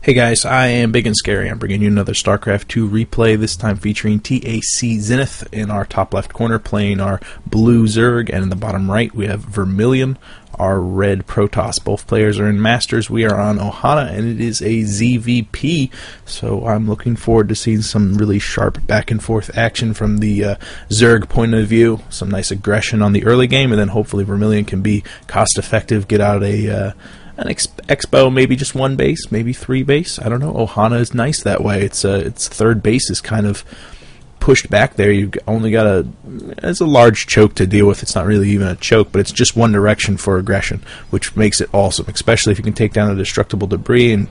Hey guys, I am Ibigandscary. I'm bringing you another StarCraft 2 replay, this time featuring TaCZennith in our top left corner, playing our blue Zerg, and in the bottom right we have Vermillion, our red Protoss. Both players are in Masters. We are on Ohana, and it is a ZVP, so I'm looking forward to seeing some really sharp back-and-forth action from the Zerg point of view, some nice aggression on the early game, and then hopefully Vermillion can be cost-effective, get out an expo, maybe just one base, maybe three base. I don't know. Ohana is nice that way. Its third base is kind of pushed back there. You've only got it's a large choke to deal with. It's not really even a choke, but it's just one direction for aggression, which makes it awesome, especially if you can take down the destructible debris and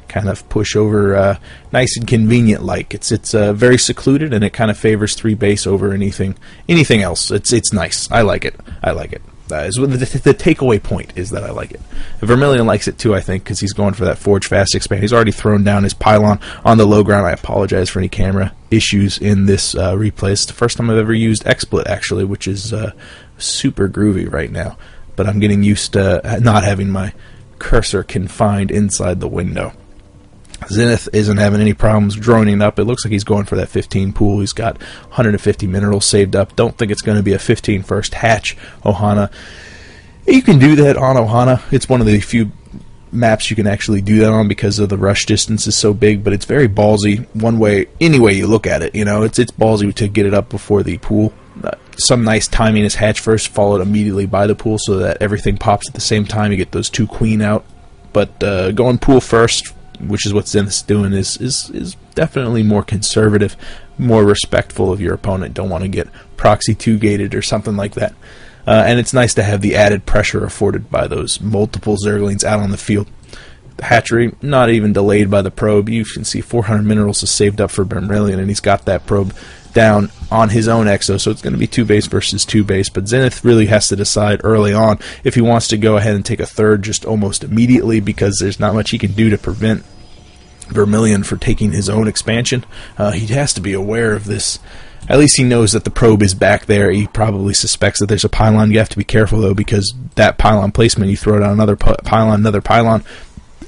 kind of push over nice and convenient like. It's very secluded, and it kind of favors three base over anything else. It's nice. I like it. The takeaway point is that I like it. Vermillion likes it too, I think, because he's going for that Forge Fast expand. He's already thrown down his pylon on the low ground. I apologize for any camera issues in this replay. It's the first time I've ever used XSplit, actually, which is super groovy right now. But I'm getting used to not having my cursor confined inside the window. Zenith isn't having any problems droning up. It looks like he's going for that 15 pool. He's got 150 minerals saved up. Don't think it's going to be a 15 first hatch Ohana. You can do that on Ohana. It's one of the few maps you can actually do that on because of the rush distance is so big, but it's very ballsy any way you look at it. You know, it's ballsy to get it up before the pool. Some nice timing is hatch first, followed immediately by the pool so that everything pops at the same time. You get those two queen out. But going pool first, which is what Zenith's doing, is definitely more conservative, more respectful of your opponent. Don't want to get proxy 2-gated or something like that. And it's nice to have the added pressure afforded by those multiple Zerglings out on the field. The hatchery, not even delayed by the probe. You can see 400 minerals is saved up for Vermillion, and he's got that probe down on his own exo, so it's going to be 2 base versus 2 base. But Zenith really has to decide early on if he wants to go ahead and take a third just almost immediately, because there's not much he can do to prevent Vermillion for taking his own expansion. He has to be aware of this. At least he knows that the probe is back there. He probably suspects that there's a pylon. You have to be careful, though, because that pylon placement, you throw down another pylon,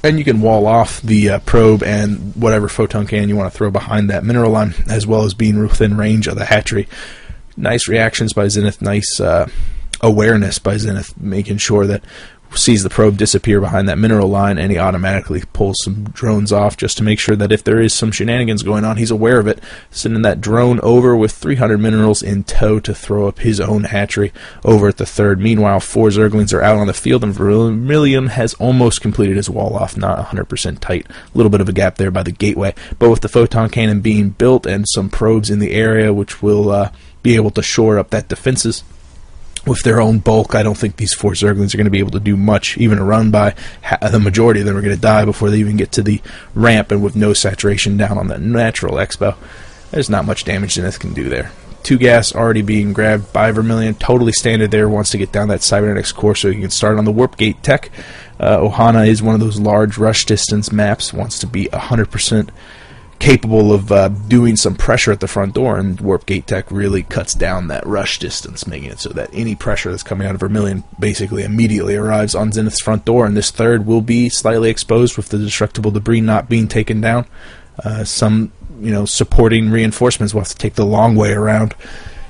and you can wall off the probe and whatever photon cannon you want to throw behind that mineral line, as well as being within range of the hatchery. Nice reactions by Zenith, nice awareness by Zenith, making sure that sees the probe disappear behind that mineral line, and he automatically pulls some drones off just to make sure that if there is some shenanigans going on, he's aware of it, sending that drone over with 300 minerals in tow to throw up his own hatchery over at the third. Meanwhile, 4 Zerglings are out on the field, and Vermillion has almost completed his wall off, not 100% tight. A little bit of a gap there by the gateway, but with the photon cannon being built and some probes in the area, which will be able to shore up that defenses. With their own bulk, I don't think these 4 Zerglings are going to be able to do much, even a run by. The majority of them are going to die before they even get to the ramp, and with no saturation down on that natural expo, there's not much damage Zenith can do there. 2 gas already being grabbed by Vermillion, totally standard there, wants to get down that cybernetics core so he can start on the warp gate tech. Ohana is one of those large rush distance maps, wants to be 100% capable of doing some pressure at the front door, and warp gate tech really cuts down that rush distance, making it so that any pressure that's coming out of Vermillion basically immediately arrives on Zenith's front door, and this third will be slightly exposed with the destructible debris not being taken down. Some supporting reinforcements will have to take the long way around,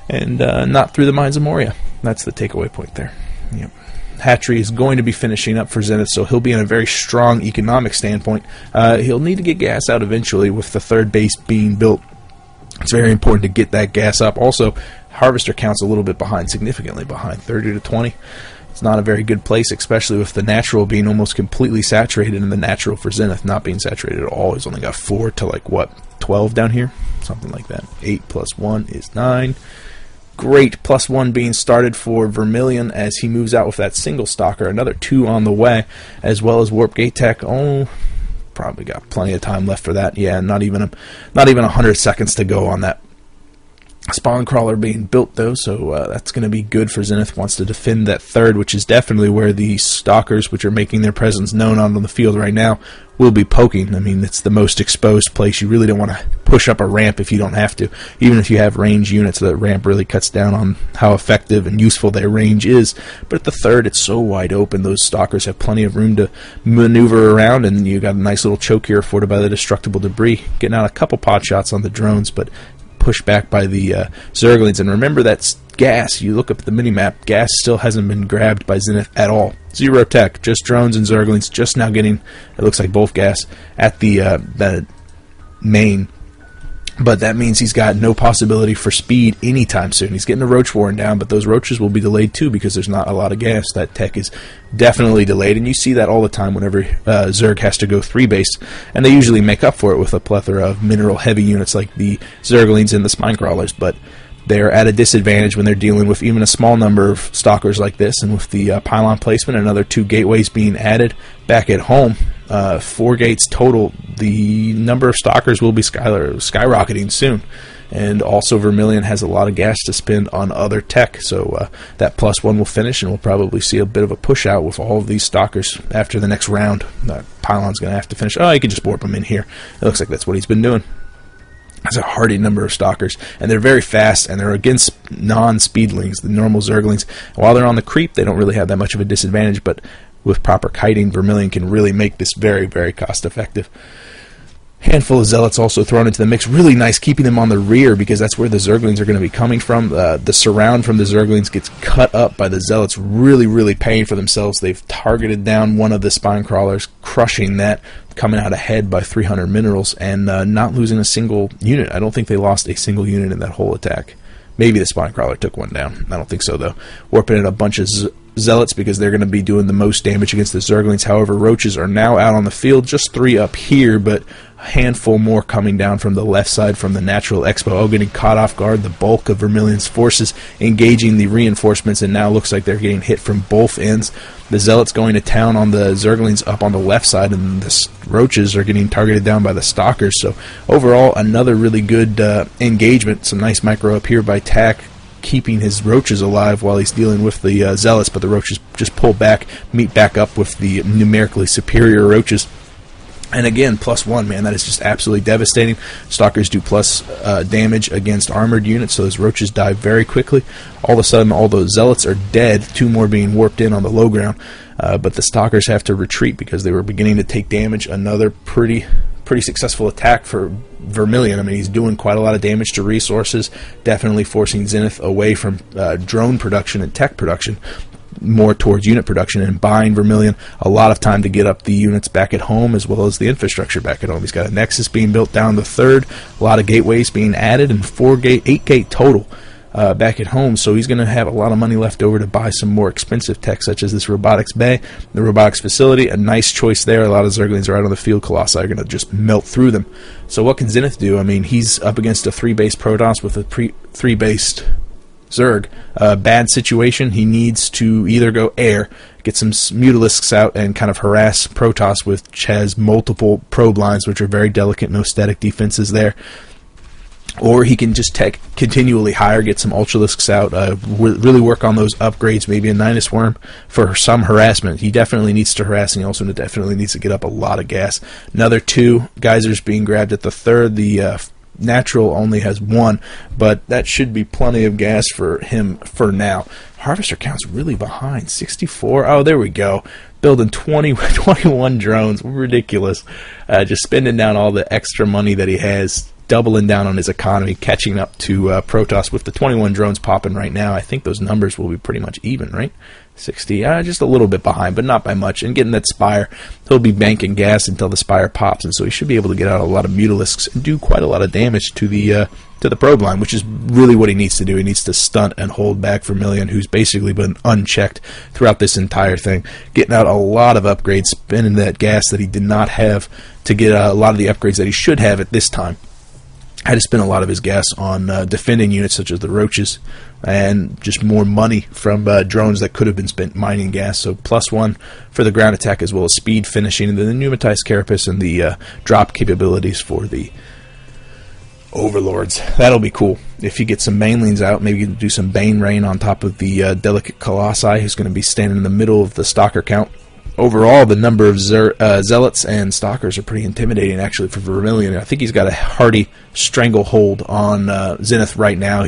and not through the Mines of Moria. That's the takeaway point there. Yep. Hatchery is going to be finishing up for Zenith, so he'll be in a very strong economic standpoint. He'll need to get gas out eventually with the third base being built. It's very important to get that gas up. Also, Harvester count's a little bit behind, significantly behind, 30 to 20. It's not a very good place, especially with the natural being almost completely saturated, and the natural for Zenith not being saturated at all. He's only got 4 to 12 down here? Something like that. 8 plus 1 is 9. Great +1 being started for Vermillion as he moves out with that single stalker. Another 2 on the way, as well as warp gate tech. Oh, probably got plenty of time left for that. Yeah, not even 100 seconds to go on that Spawn crawler being built though, so that's going to be good for Zenith. Wants to defend that third, which is definitely where the stalkers, which are making their presence known on the field right now, will be poking. I mean, it's the most exposed place. You really don't want to push up a ramp if you don't have to. Even if you have range units, that ramp really cuts down on how effective and useful their range is. But at the third, it's so wide open. Those stalkers have plenty of room to maneuver around, and you got a nice little choke here afforded by the destructible debris. Getting out a couple pot shots on the drones, but pushed back by the Zerglings. And remember, that's gas. You look up at the minimap, gas still hasn't been grabbed by Zenith at all. Zero tech, just drones and Zerglings just now getting, it looks like, both gas at the main. But that means he's got no possibility for speed anytime soon. He's getting the roach warren down, but those roaches will be delayed too because there's not a lot of gas. That tech is definitely delayed, and you see that all the time whenever Zerg has to go 3-base, and they usually make up for it with a plethora of mineral-heavy units like the Zerglings and the Spine Crawlers, but they're at a disadvantage when they're dealing with even a small number of stalkers like this, and with the pylon placement, another 2 gateways being added back at home. 4 gates total. The number of stalkers will be skyrocketing soon, and also Vermillion has a lot of gas to spend on other tech, so that +1 will finish, and we'll probably see a bit of a push out with all of these stalkers after the next round. Pylon's going to have to finish. Oh, you can just warp them in here. It looks like that's what he's been doing. That's a hardy number of stalkers, and they're very fast, and they're against non-speedlings, the normal Zerglings. While they're on the creep, they don't really have that much of a disadvantage, but with proper kiting, Vermillion can really make this very, very cost-effective. Handful of Zealots also thrown into the mix. Really nice, keeping them on the rear because that's where the Zerglings are going to be coming from. The surround from the Zerglings gets cut up by the Zealots, really, really paying for themselves. They've targeted down one of the Spine Crawlers, crushing that, coming out ahead by 300 minerals, and not losing a single unit. I don't think they lost a single unit in that whole attack. Maybe the Spine Crawler took one down. I don't think so, though. Warping in a bunch of Zealots because they're going to be doing the most damage against the Zerglings. However, roaches are now out on the field, just 3 up here, but a handful more coming down from the left side from the Natural Expo. Oh, getting caught off guard. The bulk of Vermillion's forces engaging the reinforcements, and now looks like they're getting hit from both ends. The Zealots going to town on the Zerglings up on the left side, and the roaches are getting targeted down by the Stalkers. So overall, another really good engagement. Some nice micro up here by TaC, keeping his roaches alive while he's dealing with the Zealots, but the roaches just pull back, meet back up with the numerically superior roaches. And again, +1, man, that is just absolutely devastating. Stalkers do plus damage against armored units, so those roaches die very quickly. All of a sudden, all those Zealots are dead, 2 more being warped in on the low ground. But the Stalkers have to retreat because they were beginning to take damage. Another pretty successful attack for Vermillion. I mean, he's doing quite a lot of damage to resources, definitely forcing Zenith away from drone production and tech production, more towards unit production, and buying Vermillion a lot of time to get up the units back at home as well as the infrastructure back at home. He's got a Nexus being built down the third, a lot of gateways being added, and 8 gate total back at home, so he's going to have a lot of money left over to buy some more expensive tech, such as this robotics bay, the robotics facility. A nice choice there. A lot of Zerglings are out on the field. Colossi are going to just melt through them. So what can Zenith do? I mean, he's up against a 3-base Protoss with a 3-based Zerg. Bad situation. He needs to either go air, get some Mutalisks out, and kind of harass Protoss, which has multiple probe lines, which are very delicate, no static defenses there. Or he can just tech continually higher, get some Ultralisks out, really work on those upgrades, maybe a Nidus Worm for some harassment. He definitely needs to harass, and he also definitely needs to get up a lot of gas. Another 2 geysers being grabbed at the third. The Natural only has 1, but that should be plenty of gas for him for now. Harvester count's really behind, 64. Oh, there we go. Building 21 drones. Ridiculous. Just spending down all the extra money that he has, doubling down on his economy, catching up to Protoss with the 21 drones popping right now. I think those numbers will be pretty much even, right? 60, just a little bit behind, but not by much. And getting that Spire, he'll be banking gas until the Spire pops, and so he should be able to get out a lot of Mutalisks and do quite a lot of damage to the probe line, which is really what he needs to do. He needs to stunt and hold back Vermillion, who's basically been unchecked throughout this entire thing, getting out a lot of upgrades, spending that gas that he did not have to get a lot of the upgrades that he should have at this time. Had to spend a lot of his gas on defending units such as the roaches, and just more money from drones that could have been spent mining gas. So +1 for the ground attack as well as speed finishing, and then the pneumatized carapace and the drop capabilities for the Overlords. That'll be cool. If you get some Banelings out, maybe you can do some Bane Rain on top of the Delicate Colossi, who's going to be standing in the middle of the Stalker count. Overall, the number of Zealots and Stalkers are pretty intimidating, actually, for Vermillion. I think he's got a hearty stranglehold on Zenith right now.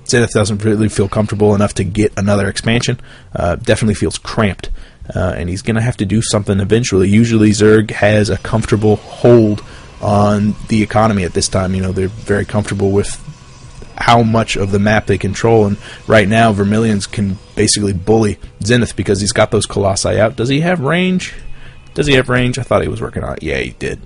Zenith doesn't really feel comfortable enough to get another expansion. Definitely feels cramped. And he's going to have to do something eventually. Usually Zerg has a comfortable hold on the economy at this time. You know, they're very comfortable with how much of the map they control, and right now Vermillions can basically bully Zenith because he's got those Colossi out. Does he have range? Does he have range? I thought he was working on it. Yeah, he did.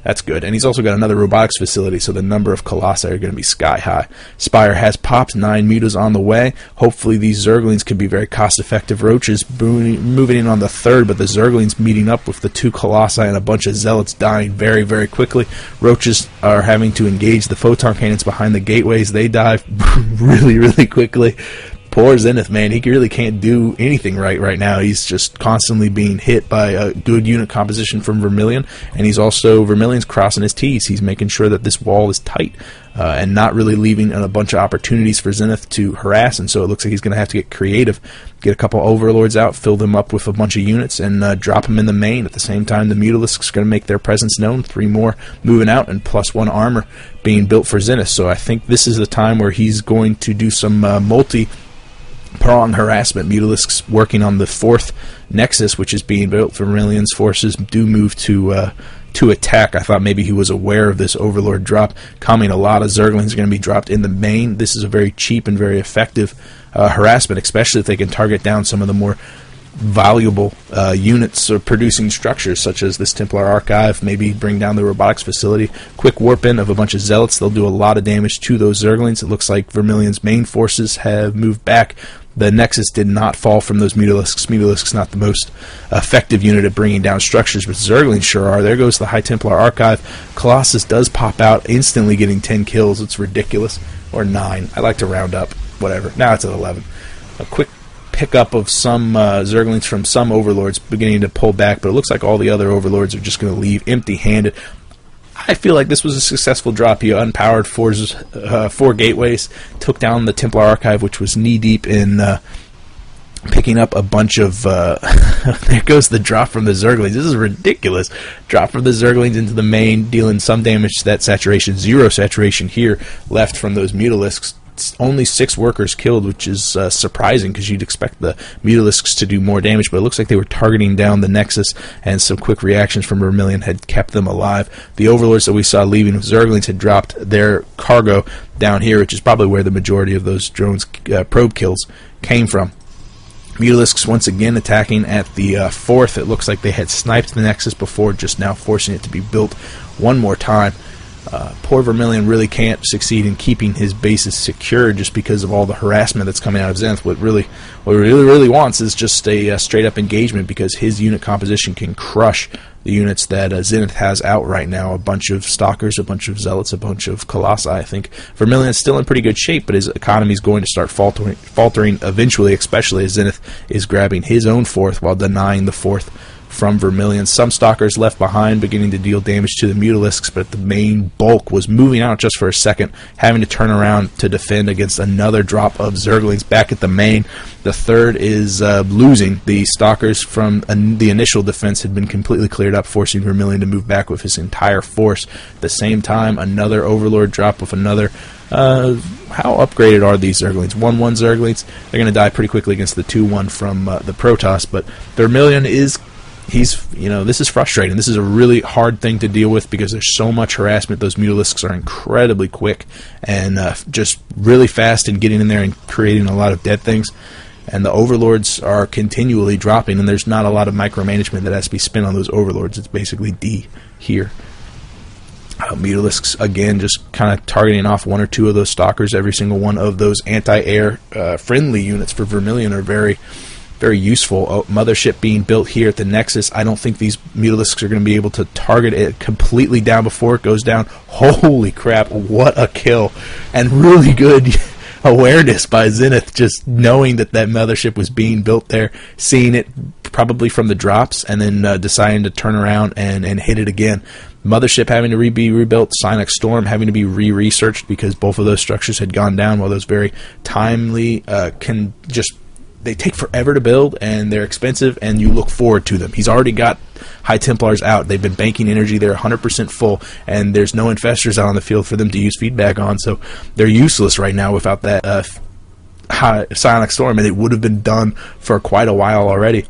That's good. And he's also got another robotics facility, so the number of Colossi are going to be sky high. Spire has popped, 9 mutas on the way. Hopefully these Zerglings can be very cost-effective. Roaches moving in on the 3rd, but the Zerglings meeting up with the 2 Colossi and a bunch of Zealots dying very, very quickly. Roaches are having to engage the photon cannons behind the gateways. They die really, really quickly. Poor Zenith, man. He really can't do anything right now. He's just constantly being hit by a good unit composition from Vermillion, and he's also, Vermillion's crossing his T's. He's making sure that this wall is tight and not really leaving a bunch of opportunities for Zenith to harass, and so it looks like he's going to have to get creative, get a couple Overlords out, fill them up with a bunch of units, and drop them in the main. At the same time, the Mutalisks are going to make their presence known. 3 more moving out, and +1 armor being built for Zenith. So I think this is the time where he's going to do some multi-prong harassment. Mutalisks working on the 4th Nexus, which is being built. Vermillion's forces do move to attack. I thought maybe he was aware of this Overlord drop coming. A lot of Zerglings are going to be dropped in the main. This is a very cheap and very effective harassment, especially if they can target down some of the more valuable units or producing structures, such as this Templar Archive. Maybe bring down the robotics facility. Quick warp in of a bunch of Zealots. They'll do a lot of damage to those Zerglings. It looks like Vermillion's main forces have moved back. The Nexus did not fall from those Mutalisks. Mutalisks not the most effective unit at bringing down structures, but Zerglings sure are. There goes the High Templar Archive. Colossus does pop out, instantly getting 10 kills. It's ridiculous. Or 9. I like to round up. Whatever. Now it's at 11. A quick pickup of some Zerglings from some Overlords beginning to pull back, but it looks like all the other Overlords are just going to leave empty-handed. I feel like this was a successful drop. He unpowered 4 gateways, took down the Templar Archive, which was knee-deep in picking up a bunch of... there goes the drop from the Zerglings. This is ridiculous. Drop from the Zerglings into the main, dealing some damage to that saturation. 0 saturation here left from those Mutalisks. Only 6 workers killed, which is surprising because you'd expect the Mutalisks to do more damage, but it looks like they were targeting down the Nexus, and some quick reactions from Vermillion had kept them alive. The Overlords that we saw leaving with Zerglings had dropped their cargo down here, which is probably where the majority of those drones probe kills came from. Mutalisks once again attacking at the 4th. It looks like they had sniped the Nexus before, just now forcing it to be built one more time. Poor Vermillion really can't succeed in keeping his bases secure just because of all the harassment that's coming out of Zenith. What he really wants is just a straight-up engagement, because his unit composition can crush the units that Zenith has out right now. A bunch of Stalkers, a bunch of Zealots, a bunch of Colossi. I think Vermillion's still in pretty good shape, but his economy is going to start faltering eventually, especially as Zenith is grabbing his own 4th while denying the 4th from Vermillion. Some Stalkers left behind, beginning to deal damage to the Mutalisks, but the main bulk was moving out just for a second, having to turn around to defend against another drop of Zerglings back at the main. The 3rd is losing. The Stalkers from the initial defense had been completely cleared up, forcing Vermillion to move back with his entire force. At the same time, another Overlord drop with another... how upgraded are these Zerglings? 1-1 Zerglings. They're going to die pretty quickly against the 2-1 from the Protoss, but Vermillion is... this is frustrating. This is a really hard thing to deal with because there's so much harassment. Those Mutalisks are incredibly quick and just really fast in getting in there and creating a lot of dead things. And the Overlords are continually dropping, and there's not a lot of micromanagement that has to be spent on those Overlords. It's basically D here. Mutalisks, again, just kind of targeting off 1 or 2 of those Stalkers. Every single one of those anti-air friendly units for Vermillion are very useful. Mothership being built here at the Nexus. I don't think these Mutalisks are going to be able to target it completely down before it goes down. Holy crap, what a kill. And really good awareness by Zenith, just knowing that that mothership was being built there, seeing it probably from the drops, and then deciding to turn around and hit it again. Mothership having to be rebuilt, Psionic Storm having to be re-researched because both of those structures had gone down. While those very timely they take forever to build, and they're expensive, and you look forward to them. He's already got High Templars out. They've been banking energy. They're 100% full, and there's no infestors out on the field for them to use feedback on, so they're useless right now without that Psionic Storm, and it would have been done for quite a while already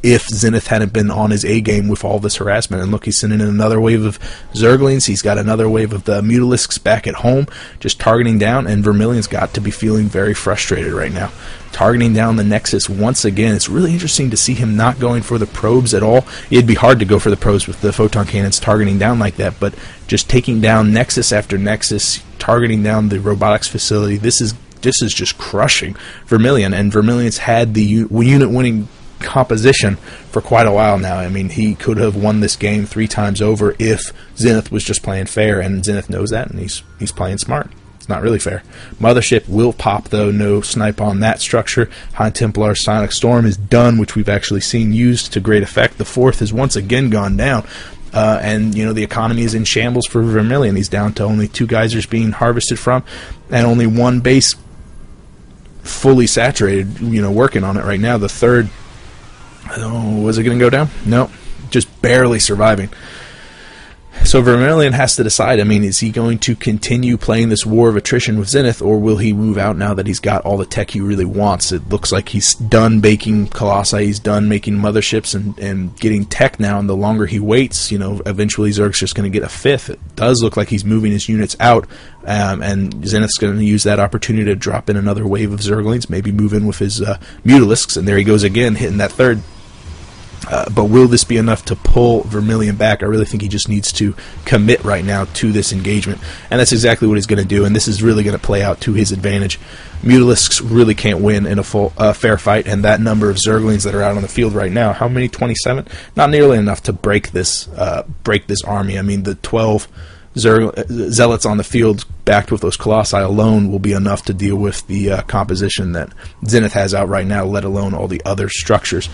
if Zenith hadn't been on his A-game with all this harassment. And look, he's sending in another wave of Zerglings. He's got another wave of the Mutalisks back at home, just targeting down, and Vermillion's got to be feeling very frustrated right now. Targeting down the Nexus once again. It's really interesting to see him not going for the probes at all. It'd be hard to go for the probes with the photon cannons targeting down like that, but just taking down Nexus after Nexus, targeting down the robotics facility, this is just crushing Vermillion, and Vermillion's had the unit-winning composition for quite a while now. I mean, he could have won this game 3 times over if Zenith was just playing fair, and Zenith knows that, and he's playing smart. It's not really fair. Mothership will pop, though. No snipe on that structure. High Templar Psionic Storm is done, which we've actually seen used to great effect. The 4th has once again gone down. And, you know, the economy is in shambles for Vermillion. He's down to only 2 geysers being harvested from, and only 1 base fully saturated, you know, working on it right now. The 3rd, was it going to go down? No, just barely surviving. So Vermillion has to decide, I mean, is he going to continue playing this war of attrition with Zenith, or will he move out now that he's got all the tech he really wants? It looks like he's done baking Colossi, he's done making motherships and getting tech now, and the longer he waits, you know, eventually Zerg's just going to get a 5th. It does look like he's moving his units out, and Zenith's going to use that opportunity to drop in another wave of Zerglings, maybe move in with his Mutalisks, and there he goes again, hitting that 3rd. But will this be enough to pull Vermillion back? I really think he just needs to commit right now to this engagement, and that's exactly what he's going to do, and this is really going to play out to his advantage. Mutalisks really can't win in a full fair fight, and that number of Zerglings that are out on the field right now, how many? 27? Not nearly enough to break this army. I mean, the 12 Zealots on the field backed with those Colossi alone will be enough to deal with the composition that Zenith has out right now, let alone all the other structures.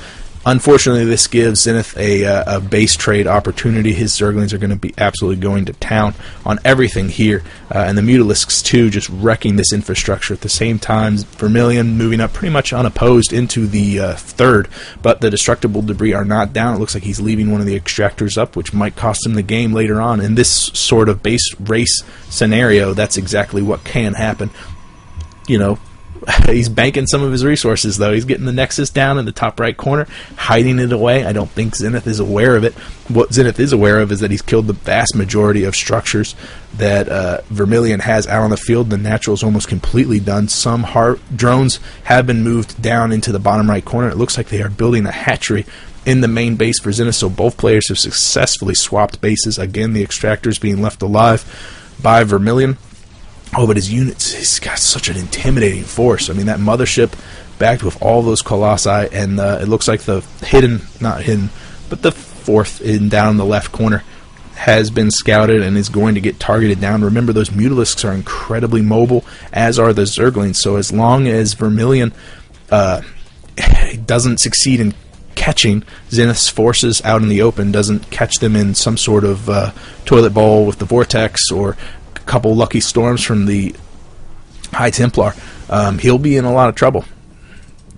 Unfortunately, this gives Zenith a base trade opportunity. His Zerglings are going to be absolutely going to town on everything here, and the Mutalisks too, just wrecking this infrastructure. At the same time, Vermillion moving up pretty much unopposed into the 3rd, but the destructible debris are not down. It looks like he's leaving one of the extractors up, which might cost him the game later on. In this sort of base race scenario, that's exactly what can happen. You know, he's banking some of his resources, though. He's getting the Nexus down in the top right corner, hiding it away. I don't think Zenith is aware of it. What Zenith is aware of is that he's killed the vast majority of structures that Vermillion has out on the field. The natural is almost completely done. Some drones have been moved down into the bottom right corner. It looks like they are building a hatchery in the main base for Zenith, so both players have successfully swapped bases. Again, the extractors being left alive by Vermillion. Oh, but his units, he's got such an intimidating force. I mean, that mothership backed with all those Colossi, and it looks like the not hidden, but the 4th down in the left corner has been scouted and is going to get targeted down. Remember, those Mutalisks are incredibly mobile, as are the Zerglings, so as long as Vermillion doesn't succeed in catching Zenith's forces out in the open, doesn't catch them in some sort of toilet bowl with the Vortex, or couple lucky storms from the High Templar, he'll be in a lot of trouble.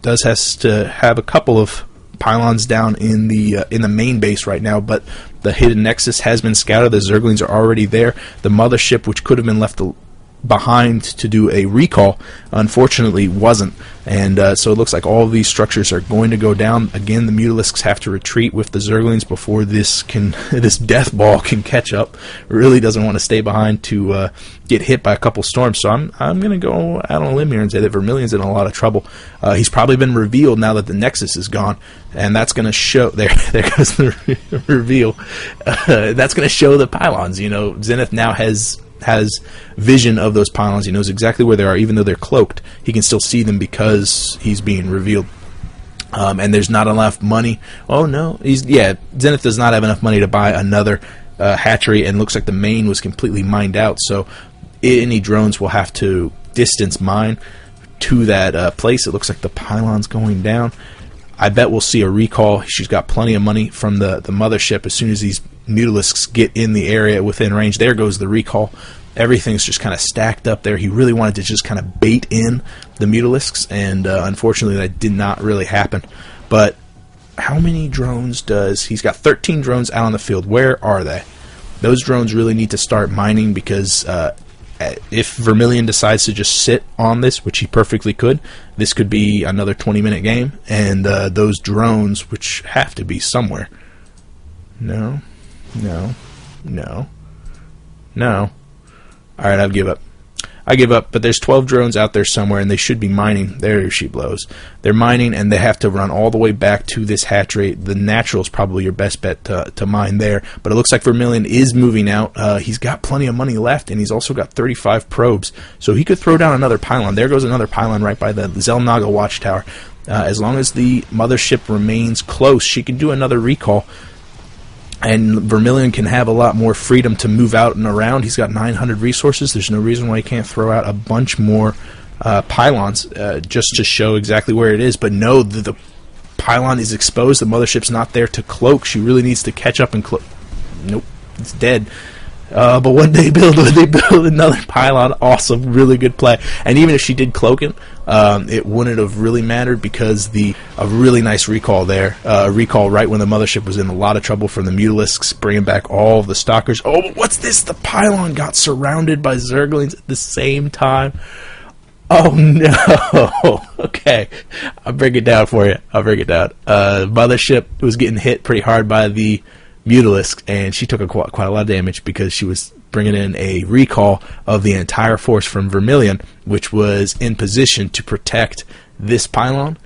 Has to have a couple of pylons down in the main base right now, but the hidden Nexus has been scouted. The Zerglings are already there. The mothership, which could have been left behind to do a recall, unfortunately wasn't, and so it looks like all of these structures are going to go down. Again, the Mutalisks have to retreat with the Zerglings before this death ball can catch up. Really doesn't want to stay behind to get hit by a couple storms, so I'm going to go out on a limb here and say that Vermillion's in a lot of trouble. He's probably been revealed now that the Nexus is gone, and that's going to show there goes the reveal. That's going to show the pylons. You know, Zenith now has vision of those pylons. He knows exactly where they are. Even though they're cloaked, he can still see them because he's being revealed. And there's not enough money. Oh no, Zenith does not have enough money to buy another hatchery, and looks like the main was completely mined out, so any drones will have to distance mine to that place. It looks like the pylon's going down. I bet we'll see a recall. She's got plenty of money from the mothership. As soon as these Mutalisks get in the area within range, there goes the recall. Everything's just kind of stacked up there. He really wanted to just kind of bait in the Mutalisks, and unfortunately that did not really happen. But how many drones does... He's got 13 drones out on the field. Where are they? Those drones really need to start mining, because if Vermillion decides to just sit on this, which he perfectly could, this could be another 20-minute game, and those drones, which have to be somewhere. No. Alright, I'll give up. I give up, but there's 12 drones out there somewhere, and they should be mining. There she blows. They're mining, and they have to run all the way back to this hatch rate. The natural is probably your best bet to mine there, but it looks like Vermillion is moving out. He's got plenty of money left, and he's also got 35 probes, so he could throw down another pylon. There goes another pylon right by the Xel'Naga watchtower. As long as the mothership remains close, she can do another recall, and Vermillion can have a lot more freedom to move out and around. He's got 900 resources. There's no reason why he can't throw out a bunch more pylons just to show exactly where it is. But no, the pylon is exposed. The mothership's not there to cloak. She really needs to catch up and cloak. Nope, it's dead. But when they build another pylon, awesome, really good play. And even if she did cloak him, it wouldn't have really mattered, because a really nice recall there. Recall right when the mothership was in a lot of trouble from the Mutalisks, bringing back all of the stalkers. Oh, what's this? The pylon got surrounded by Zerglings at the same time. Oh no! Okay, I'll break it down for you. Mothership was getting hit pretty hard by the Mutalisk, and she took quite a lot of damage, because she was bringing in a recall of the entire force from Vermillion, which was in position to protect this pylon.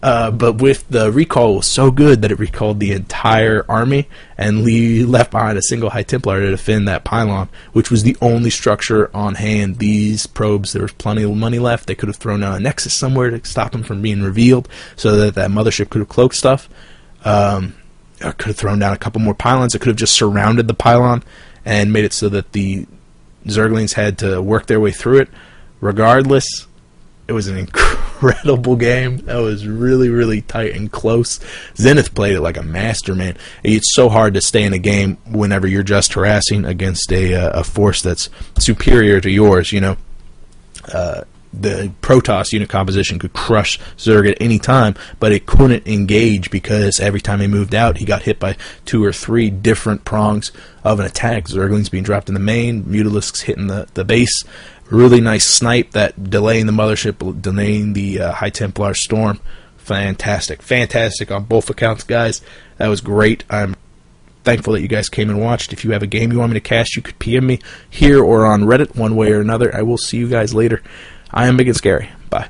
But with the recall, was so good that it recalled the entire army, and left behind a single High Templar to defend that pylon, which was the only structure on hand. These probes, there was plenty of money left. They could have thrown down a nexus somewhere to stop them from being revealed, so that mothership could have cloaked stuff. Could have thrown down a couple more pylons. It could have just surrounded the pylon and made it so that the Zerglings had to work their way through it. Regardless, it was an incredible game. That was really, really tight and close. Zenith played it like a master, man. It's so hard to stay in a game whenever you're just harassing against a force that's superior to yours, you know. The Protoss unit composition could crush Zerg at any time, but it couldn't engage, because every time he moved out, he got hit by 2 or 3 different prongs of an attack. Zerglings being dropped in the main, Mutalisks hitting the base. Really nice snipe, that delaying the mothership, delaying the High Templar storm. Fantastic. Fantastic on both accounts, guys. That was great. I'm thankful that you guys came and watched. If you have a game you want me to cast, you could PM me here or on Reddit, one way or another. I will see you guys later. I am Ibigandscary. Bye.